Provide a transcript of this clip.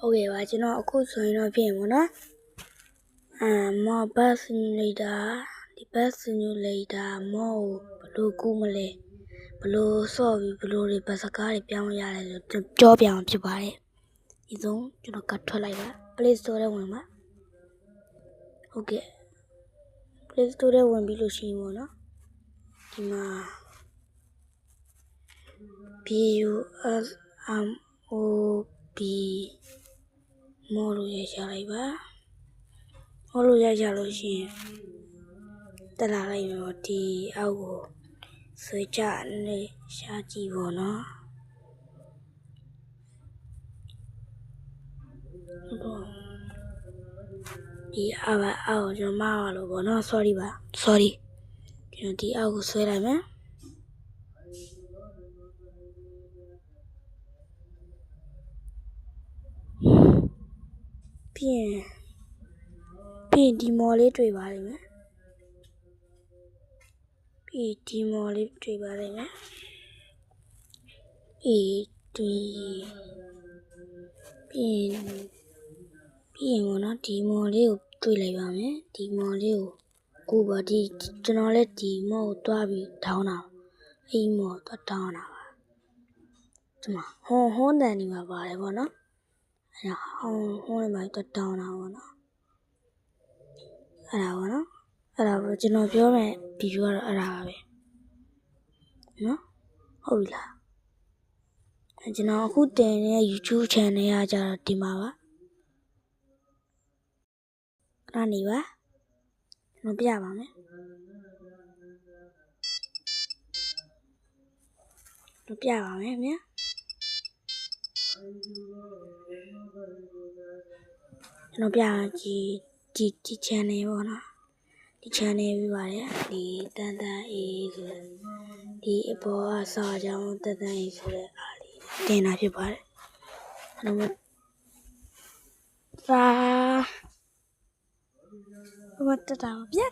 Okay ပါကျွန်တော်အခုဆိုရင်တော့ပြင်ပေါ့နော်မော်ဘတ်စနူလေတာဒီဘတ်စနူလေတာမော်ကိုဘလို့ကူးမလဲဘလို့ဆော့ပြီးဘလို့တွေဘတ်စကားတွေပြောင်းရလဲဆိုကြောပြအောင်ဖြစ်ပါတယ်ဒီဆုံးကျွန်တော်ကတ်ထွက်လိုက်ပါ Play Store ထဲဝင်ပါဟုတ်ကဲ့ Play Store ထဲဝင်ပြီးလို့ရှိရင်ပေါ့နော်ဒီမှာ BUSMOB မော်လို့ရရလိုက်ပါမော်လို့ရရလို့ရှိရင်တက်လာလိုက်တော့ဒီအောက်ကိုဆွဲချနေရှာကြည့်ပေါ့နော်ဒီအောက်ကျွန်တော်မလို့ပေါ့နော် sorry ကျွန်တော်ဒီအောက်ကိုဆွဲလိုက်မယ်ပြီးရင်ဒီမော်လေးတွေ့ပါလိမ့်မယ်ပြီးဒီမော်လေးတွေ့ပါလိမ့်မယ်ပြီးရင်ပေါ့နော်ဒီမော်လေးကိုတွေ့လိုက်ပါမယ်ဒီမော်လေးကိုပါဒီကျွန်တော်လည်းဒီမော်ကိုတွားပြီးထောင်းတာအဲ့မော်တွားထောင်းတာပါဒီမှာဟွန်းတန်နေမှာပါတယ်ပေါ့နော်အဲ့ဒါဟွန်းနေမှာတွားထောင်းတာပေါ့နော်အဲ့ဒါပေါ့နော်အဲ့ဒါပေါ့ကျွန်တော်ပြောမယ်ဗီဒီယိုကတော့အဲ့ဒါပါပဲနော်ဟုတ်ပြီလားကျွန်တော်အခုတင်နေတဲ့ YouTube channel ကကြတော့ဒီမှာပါခဏနေပါကျွန်တော်ပြပါမယ်ကျွန်တော်ပြပါမယ်ဗျာကျွန်တော်ပြဒီ channel ပေါ့နော်ဒီ channel ပြပါတယ်ဒီတန်တန်အေးဆိုဒီအပေါ်ကစာကြောင်းတန်တန်အေးဆိုတဲ့အားလေးတင်တာဖြစ်ပါတယ်အဲ့တော့စာဘာတက်တာဗျာ